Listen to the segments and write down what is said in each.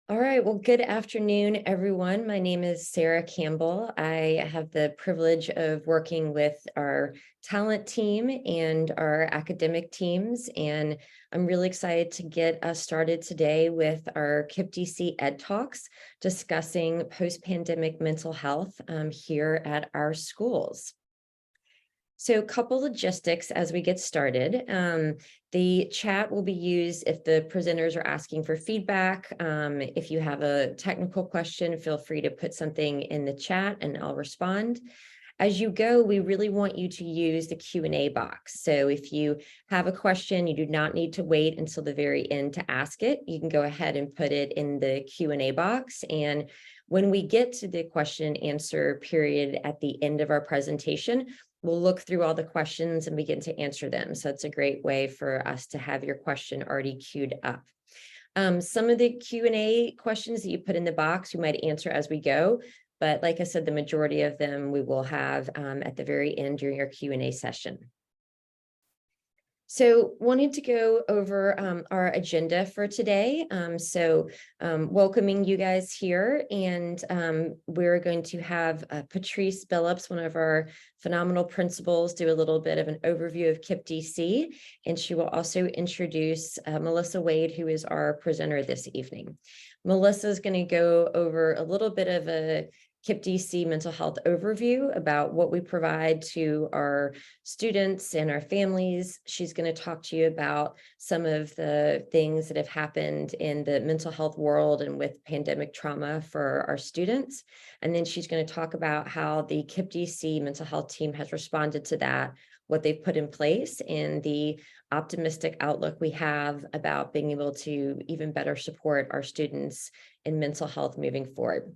All right, well, good afternoon, everyone. My name is Sarah Campbell. I have the privilege of working with our talent team and our academic teams, and I'm really excited to get us started today with our KIPP DC EdTalks, discussing post-pandemic mental health here at our schools. So a couple logistics as we get started. The chat will be used if the presenters are asking for feedback. If you have a technical question, feel free to put something in the chat and I'll respond. As you go, we really want you to use the Q&A box. So if you have a question, you do not need to wait until the very end to ask it. You can go ahead and put it in the Q&A box. And when we get to the question and answer period at the end of our presentation, we'll look through all the questions and begin to answer them. So it's a great way for us to have your question already queued up. Some of the Q&A questions that you put in the box, we might answer as we go. But like I said, the majority of them we will have at the very end during our Q&A session. So wanted to go over our agenda for today. Welcoming you guys here, and we're going to have Patrice Billups, one of our phenomenal principals, do a little bit of an overview of KIPP DC, and she will also introduce Melissa Wade, who is our presenter this evening. Melissa is going to go over a little bit of a KIPP DC mental health overview about what we provide to our students and our families. She's going to talk to you about some of the things that have happened in the mental health world and with pandemic trauma for our students. And then she's going to talk about how the KIPP DC mental health team has responded to that, what they've put in place, and the optimistic outlook we have about being able to even better support our students in mental health moving forward.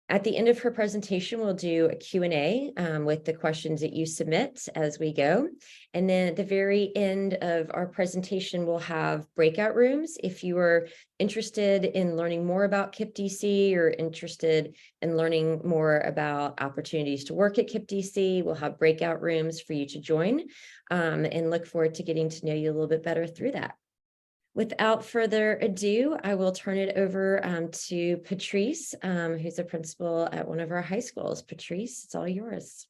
At the end of her presentation, we'll do a Q&A with the questions that you submit as we go. And then at the very end of our presentation, we'll have breakout rooms. If you are interested in learning more about KIPP DC or interested in learning more about opportunities to work at KIPP DC, we'll have breakout rooms for you to join, and look forward to getting to know you a little bit better through that. Without further ado, I will turn it over to Patrice, who's a principal at one of our high schools. Patrice, it's all yours.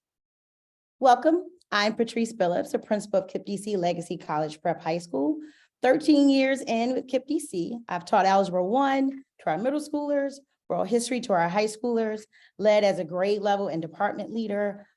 Welcome. I'm Patrice Billups, a principal of KIPP DC Legacy College Prep High School. 13 years in with KIPP DC. I've taught Algebra 1 to our middle schoolers, world history to our high schoolers, led as a grade level and department leader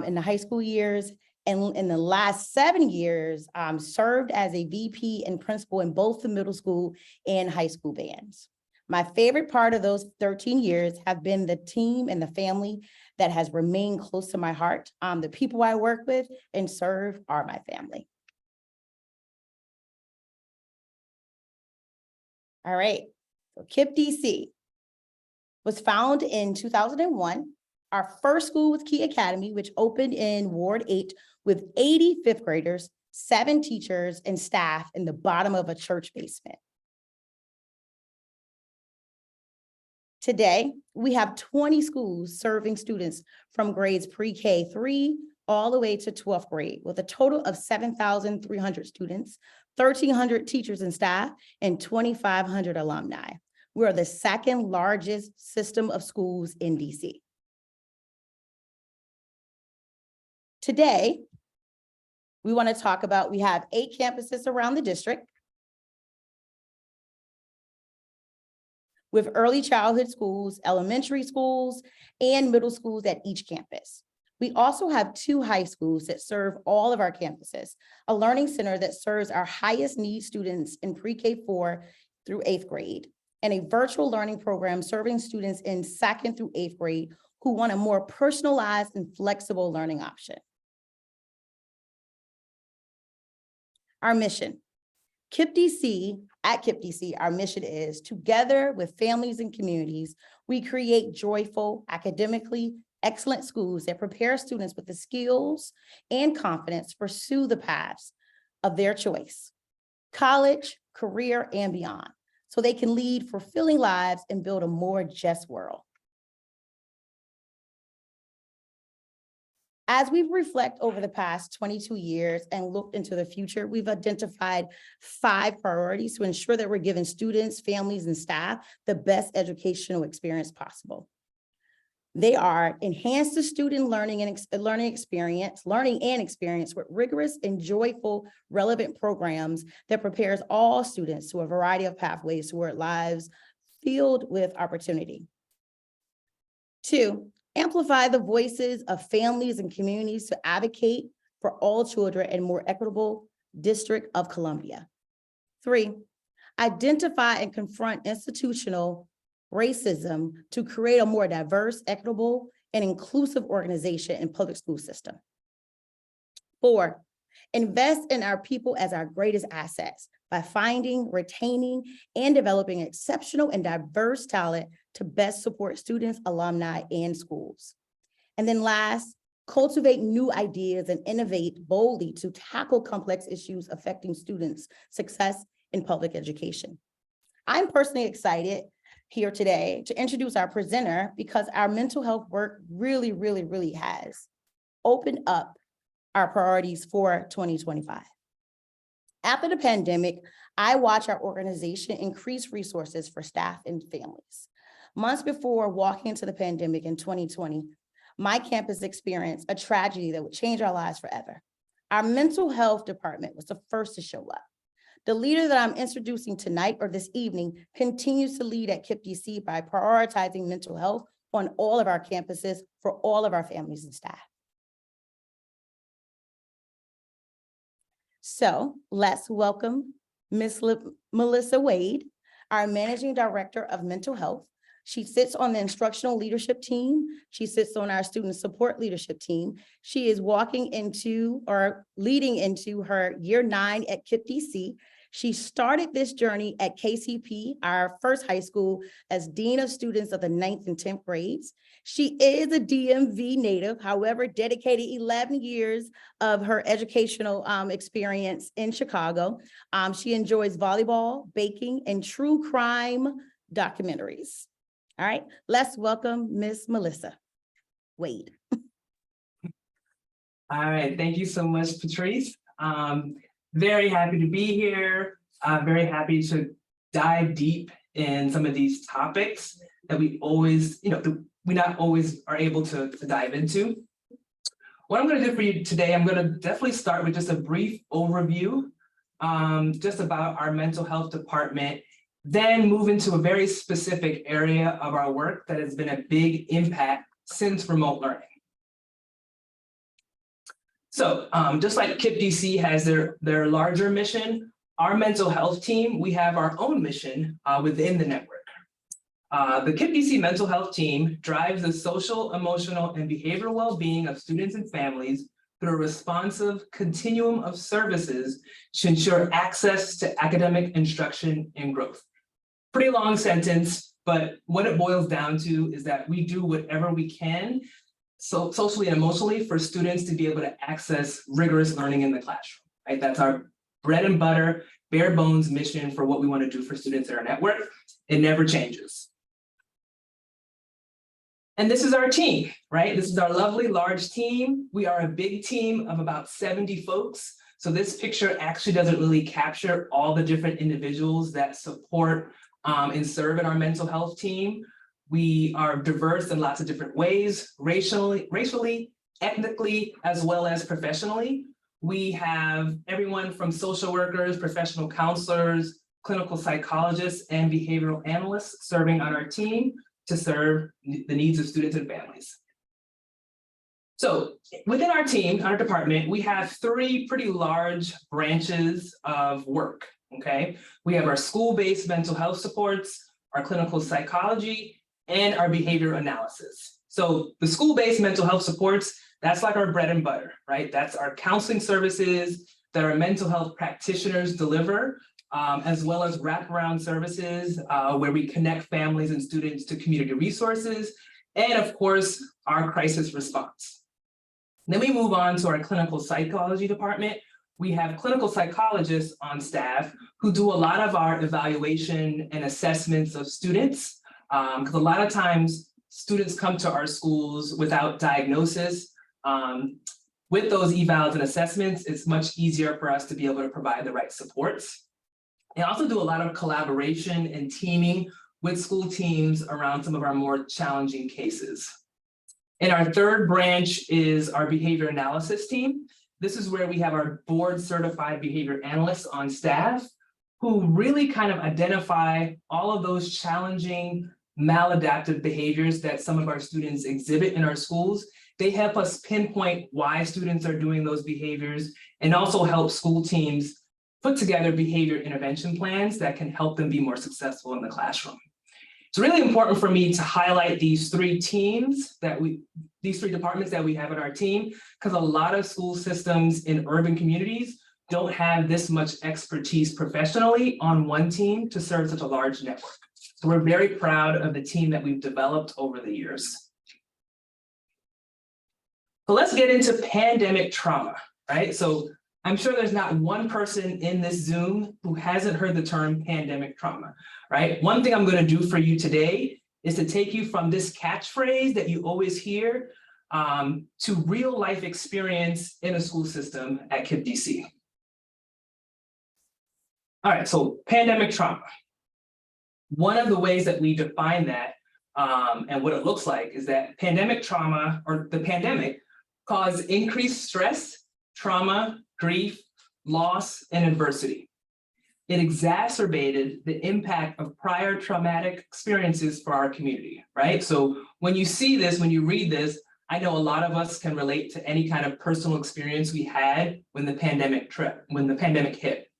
in the high school years. And in the last 7 years, served as a VP and principal in both the middle school and high school bands. My favorite part of those 13 years have been the team and the family that has remained close to my heart. The people I work with and serve are my family. All right, so KIPP DC was founded in 2001. Our first school was Key Academy, which opened in Ward 8 with 80 fifth graders, 7 teachers, and staff in the bottom of a church basement. Today, we have 20 schools serving students from grades pre-K 3 all the way to 12th grade, with a total of 7,300 students, 1,300 teachers and staff, and 2,500 alumni. We are the second largest system of schools in DC. Today, we want to talk about, we have 8 campuses around the district with early childhood schools, elementary schools, and middle schools at each campus. We also have 2 high schools that serve all of our campuses, a learning center that serves our highest need students in pre-K 4 through 8th grade, and a virtual learning program serving students in 2nd through 8th grade who want a more personalized and flexible learning option. Our mission, KIPP DC, at KIPP DC, our mission is, together with families and communities, we create joyful, academically excellent schools that prepare students with the skills and confidence to pursue the paths of their choice, college, career, and beyond, so they can lead fulfilling lives and build a more just world. As we reflect over the past 22 years and looked into the future, we've identified 5 priorities to ensure that we're giving students, families, and staff the best educational experience possible. They are enhance the student learning and experience with rigorous and joyful, relevant programs that prepares all students to a variety of pathways toward lives filled with opportunity. 2, amplify the voices of families and communities to advocate for all children in a more equitable District of Columbia. 3, identify and confront institutional racism to create a more diverse, equitable, and inclusive organization and public school system. 4, invest in our people as our greatest assets by finding, retaining, and developing exceptional and diverse talent to best support students, alumni, and schools. And then last, cultivate new ideas and innovate boldly to tackle complex issues affecting students' success in public education. I'm personally excited here today to introduce our presenter because our mental health work really has opened up our priorities for 2025. After the pandemic, I watched our organization increase resources for staff and families. Months before walking into the pandemic in 2020, my campus experienced a tragedy that would change our lives forever. Our mental health department was the first to show up. The leader that I'm introducing tonight or this evening continues to lead at KIPP DC by prioritizing mental health on all of our campuses for all of our families and staff. So let's welcome Ms. Melissa Wade, our Managing Director of Mental Health. She sits on the instructional leadership team. She sits on our student support leadership team. She is walking into or leading into her year 9 at KIPP DC. She started this journey at KCP, our first high school, as Dean of Students of the 9th and 10th grades. She is a DMV native, however, dedicated 11 years of her educational experience in Chicago. She enjoys volleyball, baking, and true crime documentaries. All right, let's welcome Miss Melissa Wade. All right, thank you so much, Patrice. Very happy to be here. Very happy to dive deep in some of these topics that we always, we not always are able to dive into. What I'm going to do for you today, I'm going to definitely start with just a brief overview just about our mental health department, then move into a very specific area of our work that has been a big impact since remote learning. So just like KIPP DC has their larger mission, our mental health team, we have our own mission within the network. The KIPP DC mental health team drives the social, emotional, and behavioral well-being of students and families through a responsive continuum of services to ensure access to academic instruction and growth. Pretty long sentence, but what it boils down to is that we do whatever we can socially and emotionally for students to be able to access rigorous learning in the classroom, right? That's our bread and butter, bare bones mission for what we want to do for students in our network. It never changes. And this is our team, right? This is our lovely large team. We are a big team of about 70 folks. So this picture actually doesn't really capture all the different individuals that support and serve in our mental health team. We are diverse in lots of different ways, racially, ethnically, as well as professionally. We have everyone from social workers, professional counselors, clinical psychologists, and behavioral analysts serving on our team to serve the needs of students and families. So within our team, our department, we have 3 pretty large branches of work, okay? We have our school-based mental health supports, our clinical psychology, and our behavior analysis. So the school-based mental health supports, that's like our bread and butter, right? That's our counseling services that our mental health practitioners deliver, as well as wraparound services where we connect families and students to community resources, and of course, our crisis response. Then we move on to our clinical psychology department. We have clinical psychologists on staff who do a lot of our evaluation and assessments of students, because a lot of times students come to our schools without diagnosis, With those evals and assessments, it's much easier for us to be able to provide the right supports. I also do a lot of collaboration and teaming with school teams around some of our more challenging cases. And our third branch is our behavior analysis team. This is where we have our board certified behavior analysts on staff who really kind of identify all of those challenging maladaptive behaviors that some of our students exhibit in our schools. They help us pinpoint why students are doing those behaviors and also help school teams put together behavior intervention plans that can help them be more successful in the classroom. It's really important for me to highlight these three departments that we have in our team, because a lot of school systems in urban communities don't have this much expertise professionally on one team to serve such a large network. So we're very proud of the team that we've developed over the years. So let's get into pandemic trauma, right? So I'm sure there's not one person in this Zoom who hasn't heard the term pandemic trauma, right? One thing I'm going to do for you today is to take you from this catchphrase that you always hear to real life experience in a school system at KIPP DC. All right, so pandemic trauma. One of the ways that we define that and what it looks like is that pandemic trauma, or the pandemic, caused increased stress, trauma, grief, loss, and adversity. It exacerbated the impact of prior traumatic experiences for our community, right? So when you see this, when you read this, I know a lot of us can relate to any kind of personal experience we had when the pandemic hit.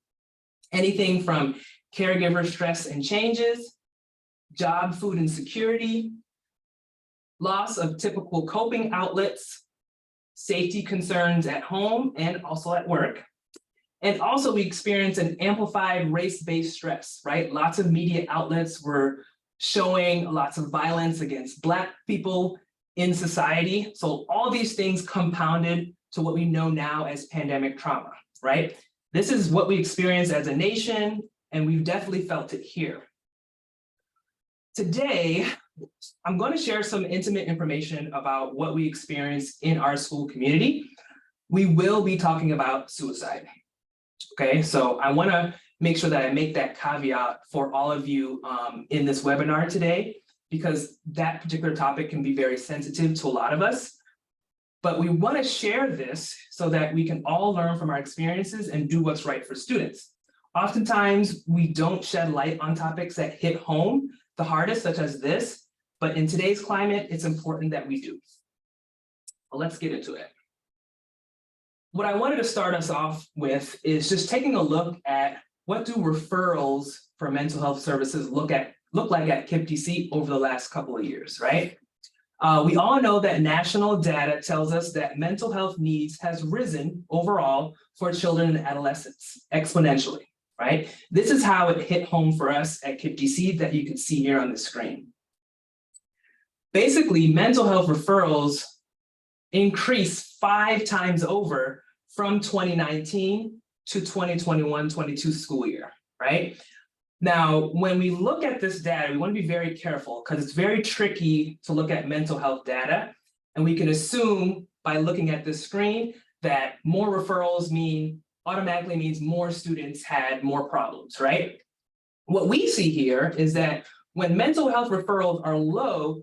Anything from caregiver stress and changes, job, food insecurity, loss of typical coping outlets, safety concerns at home and also at work. And also we experienced an amplified race-based stress, right? Lots of media outlets were showing lots of violence against Black people in society. So all these things compounded to what we know now as pandemic trauma, right? This is what we experience as a nation, and we've definitely felt it here. Today, I'm going to share some intimate information about what we experience in our school community. We will be talking about suicide. Okay, so I want to make sure that I make that caveat for all of you in this webinar today, because that particular topic can be very sensitive to a lot of us. But we want to share this so that we can all learn from our experiences and do what's right for students. Oftentimes, we don't shed light on topics that hit home the hardest, such as this, but in today's climate, it's important that we do. Well, let's get into it. What I wanted to start us off with is just taking a look at what do referrals for mental health services look like at KIPP DC over the last couple of years, right? We all know that national data tells us that mental health needs has risen overall for children and adolescents exponentially, right? This is how it hit home for us at KIPP DC that you can see here on the screen. Basically, mental health referrals increased 5 times over from 2019 to 2021-22 school year, right? Now, when we look at this data, we want to be very careful because it's very tricky to look at mental health data. And we can assume by looking at this screen that more referrals automatically means more students had more problems, right? What we see here is that when mental health referrals are low,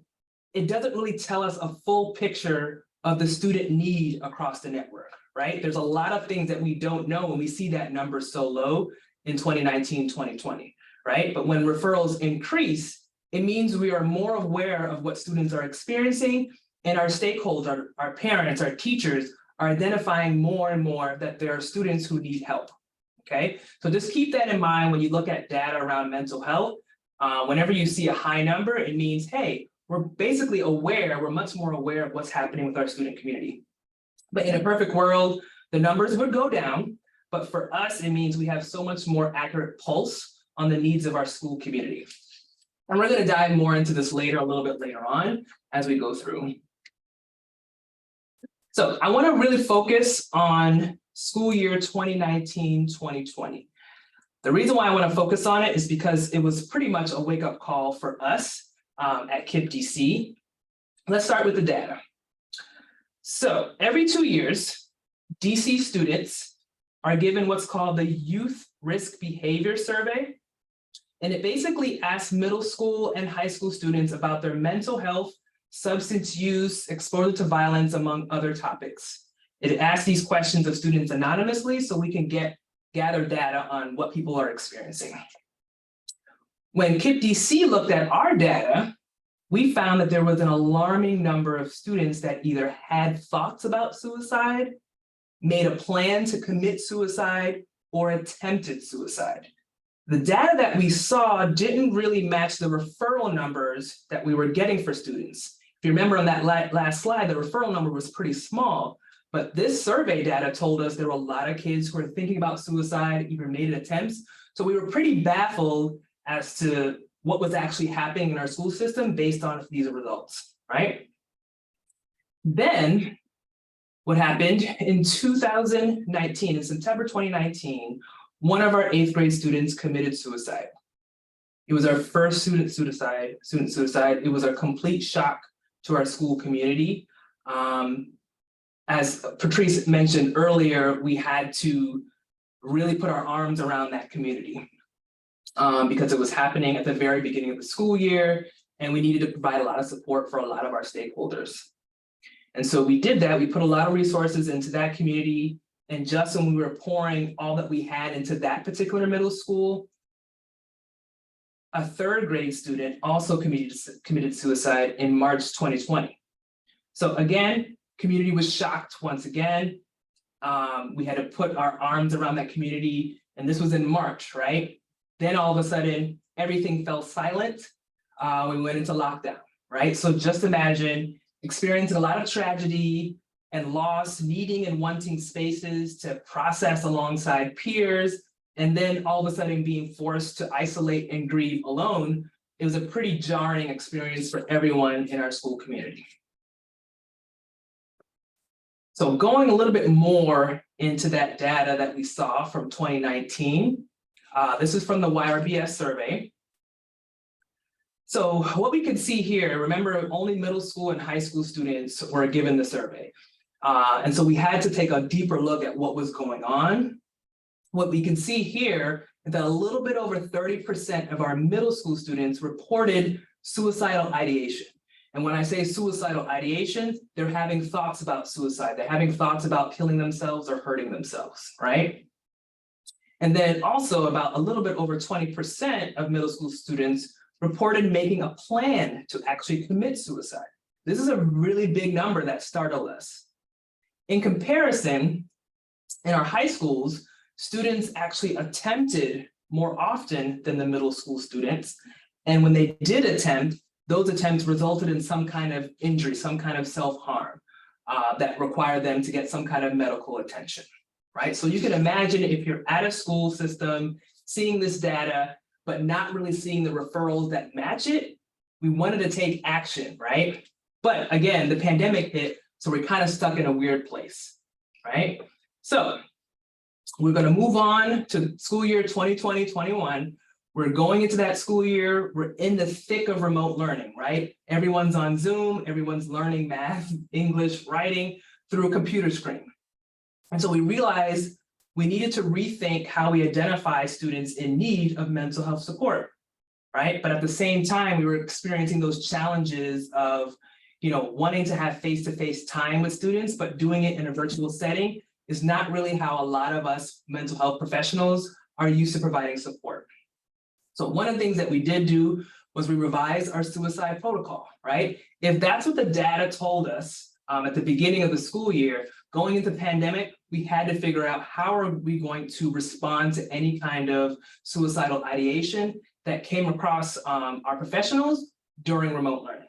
it doesn't really tell us a full picture of the student need across the network, right? There's a lot of things that we don't know when we see that number so low in 2019, 2020, right? But when referrals increase, it means we are more aware of what students are experiencing, and our stakeholders, our parents, our teachers are identifying more and more that there are students who need help, okay? So just keep that in mind when you look at data around mental health. Whenever you see a high number, it means, hey, we're basically aware, we're much more aware of what's happening with our student community. But in a perfect world, the numbers would go down, but for us, it means we have so much more accurate pulse on the needs of our school community. And we're going to dive more into this later, a little bit later on as we go through. So I want to really focus on school year 2019-2020. The reason why I want to focus on it is because it was pretty much a wake-up call for us at KIPP DC. Let's start with the data. So every 2 years, DC students are given what's called the Youth Risk Behavior Survey. And it basically asks middle school and high school students about their mental health, substance use, exposure to violence, among other topics. It asks these questions of students anonymously so we can gather data on what people are experiencing. When KIPP DC looked at our data, we found that there was an alarming number of students that either had thoughts about suicide, made a plan to commit suicide, or attempted suicide. The data that we saw didn't really match the referral numbers that we were getting for students. If you remember on that last slide, the referral number was pretty small, but this survey data told us there were a lot of kids who were thinking about suicide, even made attempts. So we were pretty baffled as to what was actually happening in our school system based on these results, right? Then what happened in 2019, in September 2019, one of our 8th grade students committed suicide. It was our first student suicide. It was a complete shock to our school community. As Patrice mentioned earlier, we had to really put our arms around that community because it was happening at the very beginning of the school year, and we needed to provide a lot of support for a lot of our stakeholders. And so we did that. We put a lot of resources into that community. And just when we were pouring all that we had into that particular middle school, a 3rd grade student also committed suicide in March 2020. So again, community was shocked once again. We had to put our arms around that community, and this was in March, right? Then all of a sudden, everything fell silent. We went into lockdown, right? So just imagine experiencing a lot of tragedy and loss, needing and wanting spaces to process alongside peers, and then all of a sudden being forced to isolate and grieve alone. It was a pretty jarring experience for everyone in our school community. So going a little bit more into that data that we saw from 2019, this is from the YRBS survey. So what we can see here, remember, only middle school and high school students were given the survey. And so we had to take a deeper look at what was going on. What we can see here is that a little bit over 30% of our middle school students reported suicidal ideation. And when I say suicidal ideation, they're having thoughts about suicide. They're having thoughts about killing themselves or hurting themselves, right? And then also about a little bit over 20% of middle school students reported making a plan to actually commit suicide. This is a really big number that startled us. In comparison, in our high schools, students actually attempted more often than the middle school students. And when they did attempt, those attempts resulted in some kind of injury, some kind of self-harm that required them to get some kind of medical attention, right? So you can imagine if you're at a school system, seeing this data, but not really seeing the referrals that match it, we wanted to take action, right? But again, the pandemic hit, so we're kind of stuck in a weird place, right? So we're going to move on to school year 2020-21. We're going into that school year. We're in the thick of remote learning, right? Everyone's on Zoom. Everyone's learning math, English, writing through a computer screen. And so we realized we needed to rethink how we identify students in need of mental health support, right? But at the same time, we were experiencing those challenges of, wanting to have face-to-face time with students, but doing it in a virtual setting is not really how a lot of us mental health professionals are used to providing support. So one of the things that we did do was we revised our suicide protocol, right? If that's what the data told us at the beginning of the school year, going into the pandemic, we had to figure out how are we going to respond to any kind of suicidal ideation that came across our professionals during remote learning.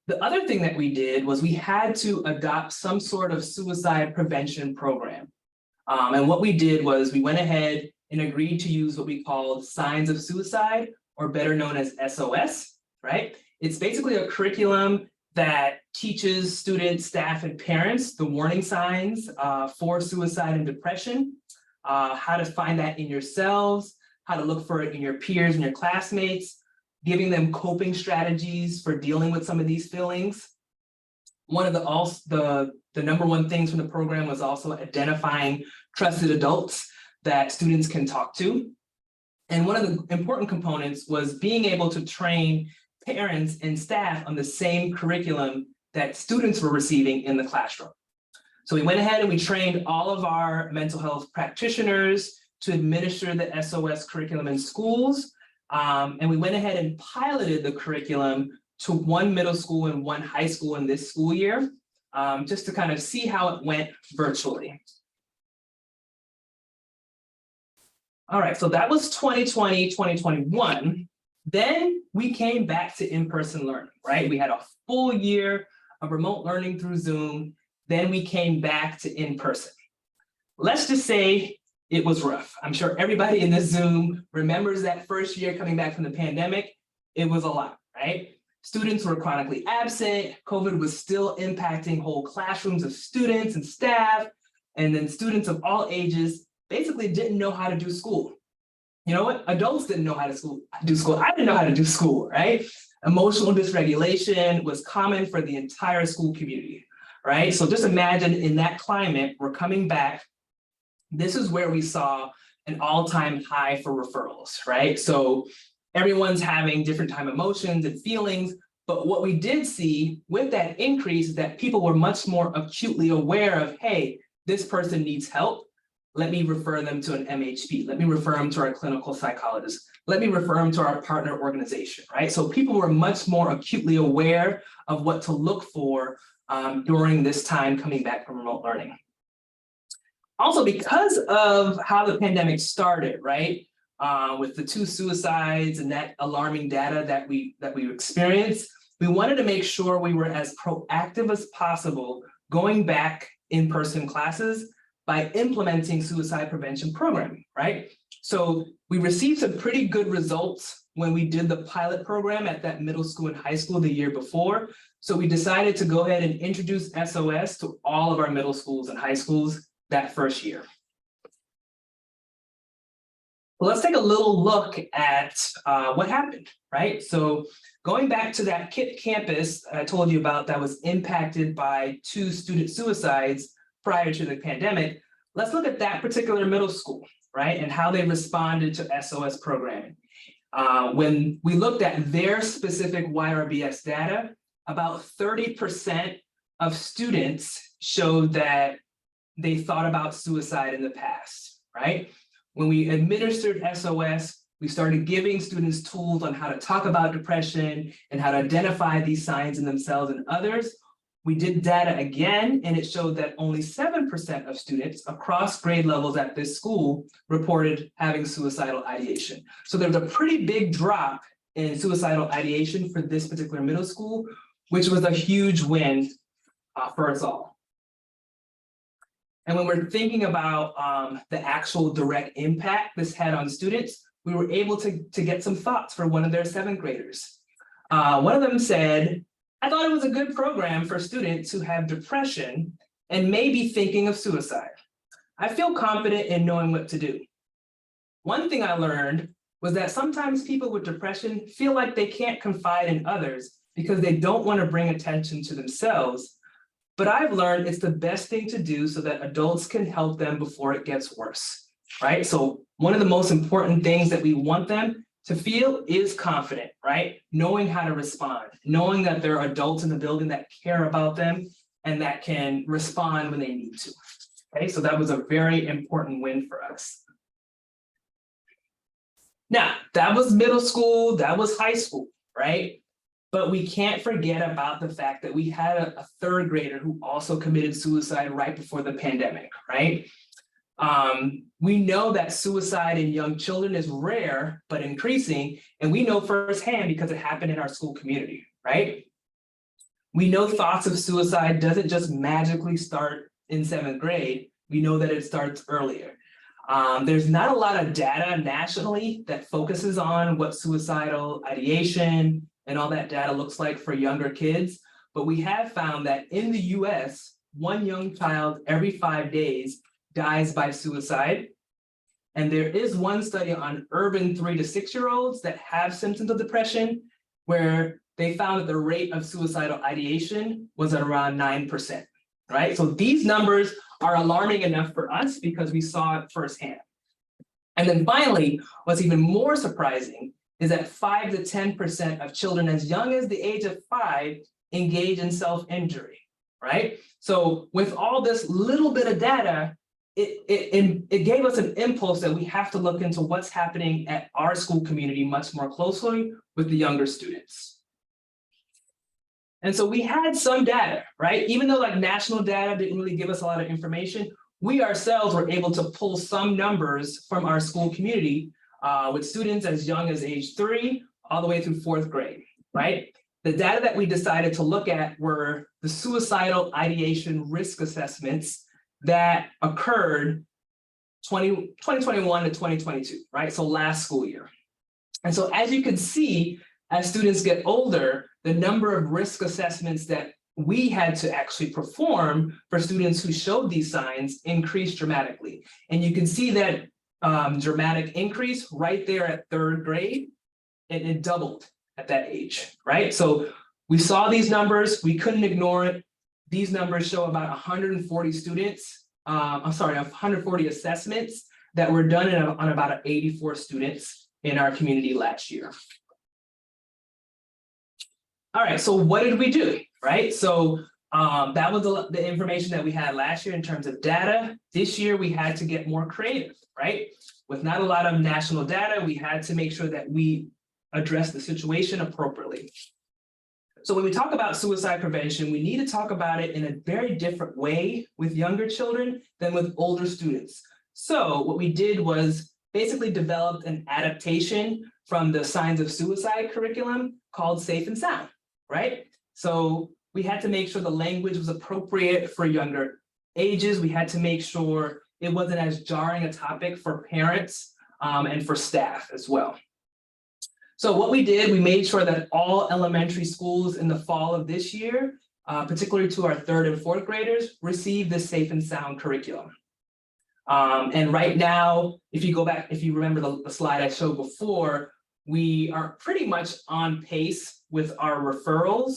The other thing that we did was we had to adopt some sort of suicide prevention program. And what we did was we went ahead and agreed to use what we called signs of suicide, or better known as SOS, right? It's basically a curriculum that teaches students, staff, and parents the warning signs for suicide and depression, how to find that in yourselves, how to look for it in your peers and your classmates, giving them coping strategies for dealing with some of these feelings. One of the number one things from the program was also identifying trusted adults that students can talk to. And one of the important components was being able to train parents and staff on the same curriculum that students were receiving in the classroom. So we went ahead and we trained all of our mental health practitioners to administer the SOS curriculum in schools. And we went ahead and piloted the curriculum to one middle school and one high school in this school year, just to kind of see how it went virtually. All right, so that was 2020, 2021. Then we came back to in-person learning, right? We had a full year of remote learning through Zoom. Then we came back to in-person. Let's just say it was rough. I'm sure everybody in this Zoom remembers that first year coming back from the pandemic. It was a lot, right? Students were chronically absent. COVID was still impacting whole classrooms of students and staff. And then students of all ages basically didn't know how to do school. You know what? Adults didn't know how to do school. I didn't know how to do school, right? Emotional dysregulation was common for the entire school community, right? So just imagine in that climate, we're coming back. This is where we saw an all-time high for referrals, right? So everyone's having different time emotions and feelings, but what we did see with that increase is that people were much more acutely aware of, hey, this person needs help. Let me refer them to an MHP. Let me refer them to our clinical psychologist. Let me refer them to our partner organization, right? So people were much more acutely aware of what to look for during this time coming back from remote learning. Also, because of how the pandemic started, right? With the 2 suicides and that alarming data that we experienced, we wanted to make sure we were as proactive as possible going back in-person classes by implementing suicide prevention programming, right? So we received some pretty good results when we did the pilot program at that middle school and high school the year before. So we decided to go ahead and introduce SOS to all of our middle schools and high schools that first year. Well, let's take a little look at what happened, right? So going back to that KIPP campus I told you about that was impacted by 2 student suicides prior to the pandemic, let's look at that particular middle school, right? And how they responded to SOS programming. When we looked at their specific YRBS data, about 30% of students showed that they thought about suicide in the past, right? When we administered SOS, we started giving students tools on how to talk about depression and how to identify these signs in themselves and others. We did data again, and it showed that only 7% of students across grade levels at this school reported having suicidal ideation. So there's a pretty big drop in suicidal ideation for this particular middle school, which was a huge win for us all. And when we're thinking about the actual direct impact this had on students, we were able to get some thoughts for one of their 7th graders. One of them said, I thought it was a good program for students who have depression and may be thinking of suicide. I feel confident in knowing what to do. One thing I learned was that sometimes people with depression feel like they can't confide in others because they don't want to bring attention to themselves. But I've learned it's the best thing to do so that adults can help them before it gets worse, right? So one of the most important things that we want them to feel is confident, right? Knowing how to respond, knowing that there are adults in the building that care about them and that can respond when they need to, okay? So that was a very important win for us. Now, that was middle school, that was high school, right? But we can't forget about the fact that we had a 3rd grader who also committed suicide right before the pandemic, right? We know that suicide in young children is rare, but increasing, and we know firsthand because it happened in our school community, right? We know thoughts of suicide doesn't just magically start in 7th grade. We know that it starts earlier. There's not a lot of data nationally that focuses on what suicidal ideation and all that data looks like for younger kids, but we have found that in the US, 1 young child every 5 days dies by suicide. And there is one study on urban 3 to 6-year-olds that have symptoms of depression where they found that the rate of suicidal ideation was at around 9%, right? So these numbers are alarming enough for us because we saw it firsthand. And then finally, what's even more surprising is that 5 to 10% of children as young as the age of 5 engage in self-injury, right? So with all this little bit of data, it gave us an impulse that we have to look into what's happening at our school community much more closely with the younger students. And so we had some data, right? Even though like national data didn't really give us a lot of information, we ourselves were able to pull some numbers from our school community with students as young as age 3 all the way through 4th grade, right? The data that we decided to look at were the suicidal ideation risk assessments that occurred 2021 to 2022, right? So last school year. And so as you can see, as students get older, the number of risk assessments that we had to actually perform for students who showed these signs increased dramatically. And you can see that dramatic increase right there at 3rd grade, and it doubled at that age, right? So we saw these numbers, we couldn't ignore it. These numbers show about 140 students, 140 assessments that were done on about 84 students in our community last year. All right, so what did we do, right? So that was the information that we had last year in terms of data. This year, we had to get more creative, right? With not a lot of national data, we had to make sure that we address the situation appropriately. So when we talk about suicide prevention, we need to talk about it in a very different way with younger children than with older students. So what we did was basically developed an adaptation from the Signs of Suicide curriculum called Safe and Sound, right? So we had to make sure the language was appropriate for younger ages. We had to make sure it wasn't as jarring a topic for parents and for staff as well. So what we did, we made sure that all elementary schools in the fall of this year, particularly to our 3rd and 4th graders, received the Safe and Sound curriculum. And right now, if you go back, if you remember the slide I showed before, we are pretty much on pace with our referrals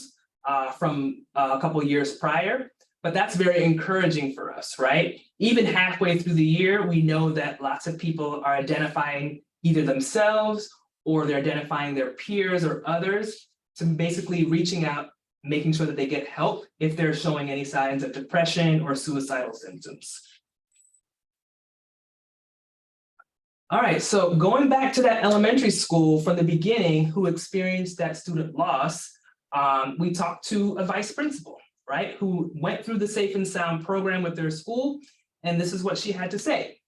from a couple of years prior, but that's very encouraging for us, right? Even halfway through the year, we know that lots of people are identifying either themselves or they're identifying their peers or others to basically reaching out, making sure that they get help if they're showing any signs of depression or suicidal symptoms. All right, so going back to that elementary school from the beginning who experienced that student loss, we talked to a vice principal, right, who went through the Safe and Sound program with their school, and this is what she had to say.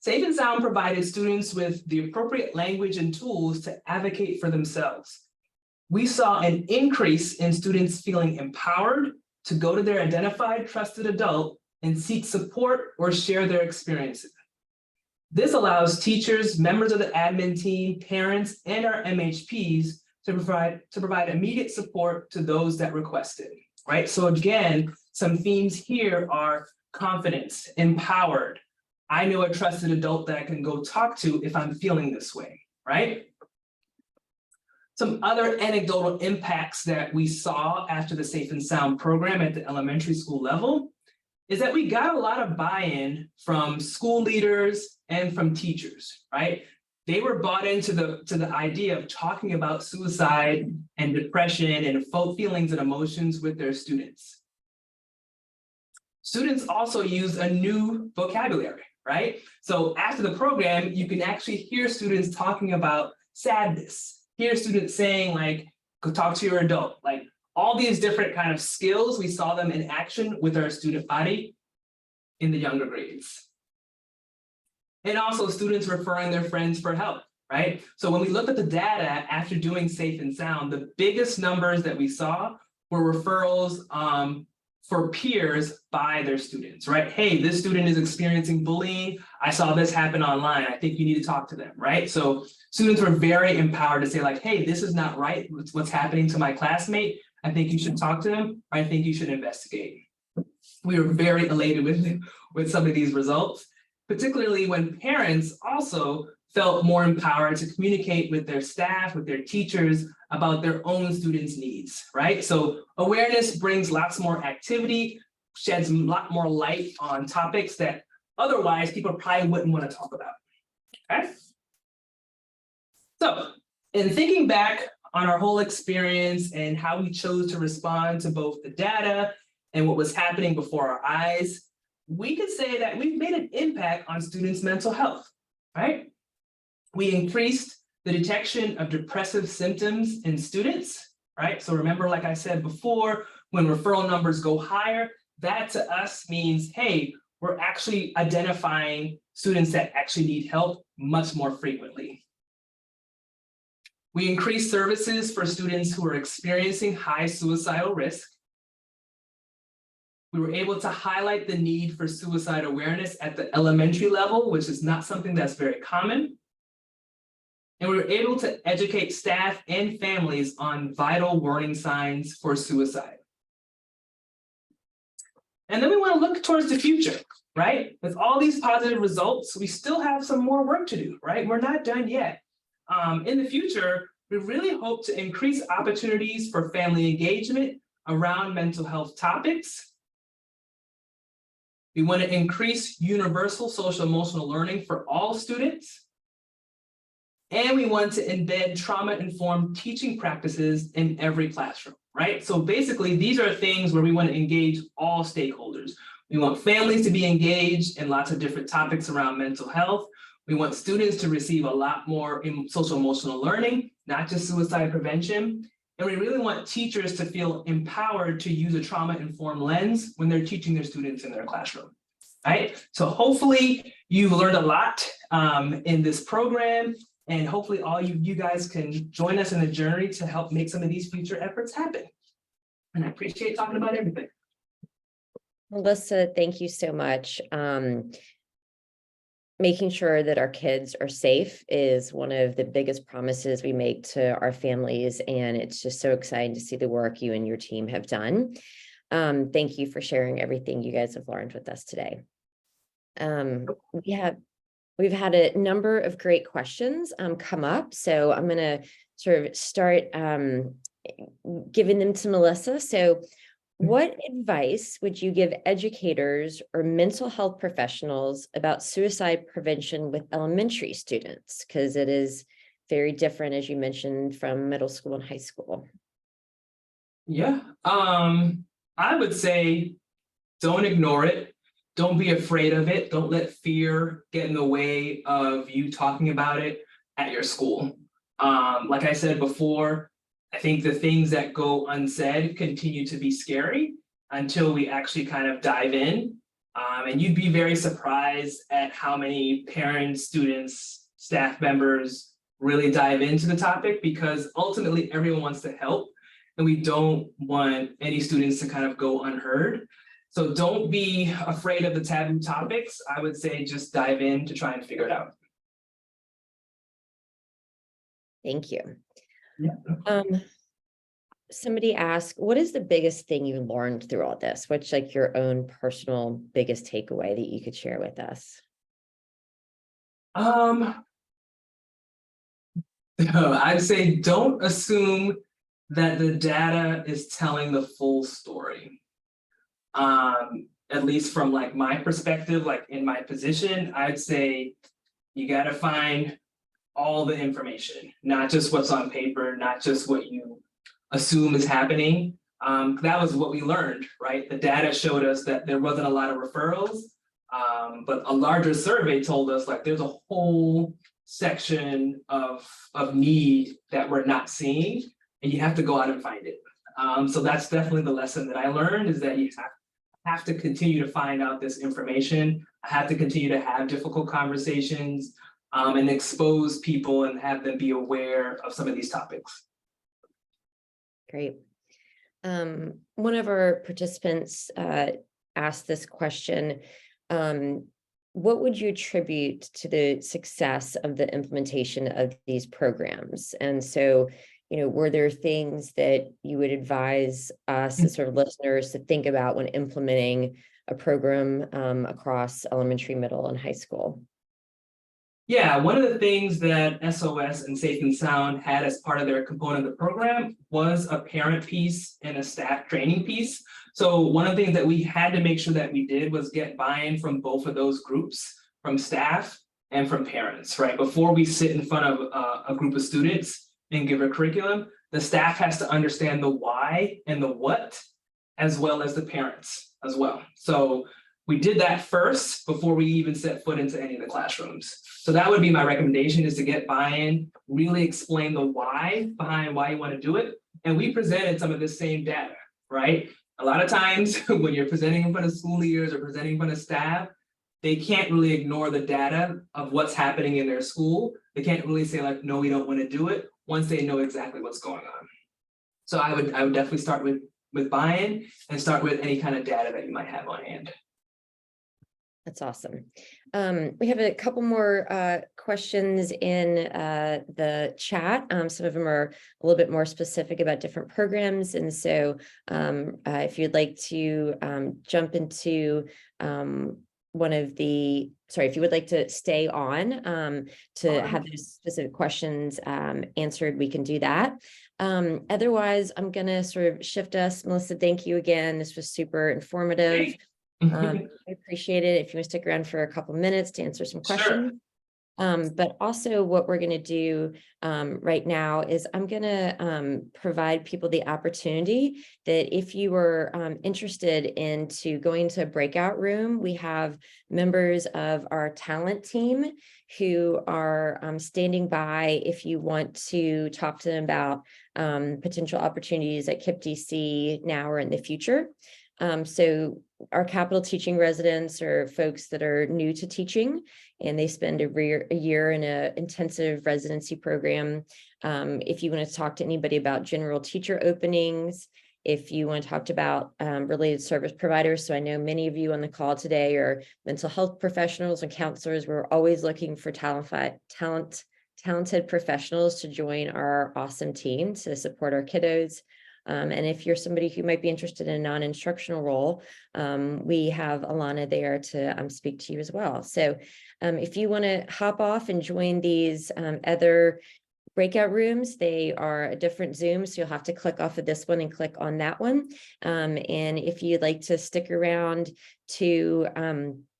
Safe and Sound provided students with the appropriate language and tools to advocate for themselves. We saw an increase in students feeling empowered to go to their identified trusted adult and seek support or share their experiences. This allows teachers, members of the admin team, parents, and our MHPs to provide immediate support to those that request it, right? So again, some themes here are confidence, empowered. I know a trusted adult that I can go talk to if I'm feeling this way, right? Some other anecdotal impacts that we saw after the Safe and Sound program at the elementary school level is that we got a lot of buy-in from school leaders and from teachers, right? They were bought into the idea of talking about suicide and depression and feelings and emotions with their students. Students also use a new vocabulary, right? So after the program, you can actually hear students talking about sadness, hear students saying like, go talk to your adult, like all these different kind of skills, we saw them in action with our student body in the younger grades. And also students referring their friends for help, right? So when we looked at the data after doing Safe and Sound, the biggest numbers that we saw were referrals for peers by their students, right? Hey, this student is experiencing bullying. I saw this happen online. I think you need to talk to them, right? So students were very empowered to say like, hey, this is not right. What's happening to my classmate? I think you should talk to them. Or I think you should investigate. We were very elated with some of these results, particularly when parents also felt more empowered to communicate with their staff, with their teachers about their own students' needs, right? So awareness brings lots more activity, sheds a lot more light on topics that otherwise people probably wouldn't want to talk about, okay? So in thinking back on our whole experience and how we chose to respond to both the data and what was happening before our eyes, we could say that we've made an impact on students' mental health, right? We increased the detection of depressive symptoms in students, right? So remember, like I said before, when referral numbers go higher, that to us means, hey, we're actually identifying students that actually need help much more frequently. We increased services for students who are experiencing high suicidal risk. We were able to highlight the need for suicide awareness at the elementary level, which is not something that's very common. And we were able to educate staff and families on vital warning signs for suicide. And then we want to look towards the future, right? With all these positive results, we still have some more work to do, right? We're not done yet. In the future, we really hope to increase opportunities for family engagement around mental health topics. We want to increase universal social emotional learning for all students. And we want to embed trauma-informed teaching practices in every classroom, right? So basically, these are things where we want to engage all stakeholders. We want families to be engaged in lots of different topics around mental health. We want students to receive a lot more in social emotional learning, not just suicide prevention. And we really want teachers to feel empowered to use a trauma-informed lens when they're teaching their students in their classroom, right? So hopefully you've learned a lot in this program, and hopefully all you guys can join us in the journey to help make some of these future efforts happen. And I appreciate talking about everything. Melissa, thank you so much. Making sure that our kids are safe is one of the biggest promises we make to our families, and it's just so exciting to see the work you and your team have done. Thank you for sharing everything you guys have learned with us today. We've had a number of great questions come up, so I'm going to sort of start giving them to Melissa. So what advice would you give educators or mental health professionals about suicide prevention with elementary students? Because it is very different, as you mentioned, from middle school and high school. Yeah, I would say don't ignore it. Don't be afraid of it. Don't let fear get in the way of you talking about it at your school. Like I said before, I think the things that go unsaid continue to be scary until we actually kind of dive in. And you'd be very surprised at how many parents, students, staff members really dive into the topic, because ultimately everyone wants to help and we don't want any students to kind of go unheard. So don't be afraid of the taboo topics. I would say just dive in to try and figure it out. Thank you. Yeah. Somebody asked, what is the biggest thing you learned through all this? What's like your own personal biggest takeaway that you could share with us? I'd say don't assume that the data is telling the full story. At least from like my perspective, like in my position, I'd say you got to find all the information, not just what's on paper, not just what you assume is happening. That was what we learned, right? The data showed us that there wasn't a lot of referrals, but a larger survey told us like there's a whole section of need that we're not seeing, and you have to go out and find it. So that's definitely the lesson that I learned, is that you have to continue to find out this information. I have to continue to have difficult conversations and expose people and have them be aware of some of these topics. Great. One of our participants asked this question. What would you attribute to the success of the implementation of these programs? And so, you know, were there things that you would advise us as sort of listeners to think about when implementing a program across elementary, middle, and high school? Yeah, one of the things that SOS and Safe and Sound had as part of their component of the program was a parent piece and a staff training piece. So one of the things that we had to make sure that we did was get buy-in from both of those groups, from staff and from parents, right? Before we sit in front of a group of students and give a curriculum, the staff has to understand the why and the what, as well as the parents as well. So we did that first before we even set foot into any of the classrooms. So that would be my recommendation, is to get buy-in, really explain the why behind why you want to do it. And we presented some of the same data, right? A lot of times when you're presenting in front of school leaders or presenting in front of staff, they can't really ignore the data of what's happening in their school. They can't really say like, no, we don't want to do it, once they know exactly what's going on. So I would definitely start with buy-in and start with any kind of data that you might have on hand. That's awesome. We have a couple more questions in the chat. Some of them are a little bit more specific about different programs. And so if you'd like to jump into if you would like to stay on to have those specific questions answered, we can do that. Otherwise, I'm going to sort of shift us. Melissa, thank you again. This was super informative. I appreciate it. If you want to stick around for a couple minutes to answer some questions. Sure. But also what we're going to do right now is I'm going to provide people the opportunity that if you were interested into going to a breakout room, we have members of our talent team who are standing by if you want to talk to them about potential opportunities at KIPP DC now or in the future. So our capital teaching residents are folks that are new to teaching, and they spend a year in an intensive residency program. If you want to talk to anybody about general teacher openings, if you want to talk about related service providers. So I know many of you on the call today are mental health professionals and counselors. We're always looking for talented professionals to join our awesome team to support our kiddos. And if you're somebody who might be interested in a non-instructional role, we have Alana there to speak to you as well. So if you want to hop off and join these other breakout rooms, they are a different Zoom, so you'll have to click off of this one and click on that one. And if you'd like to stick around to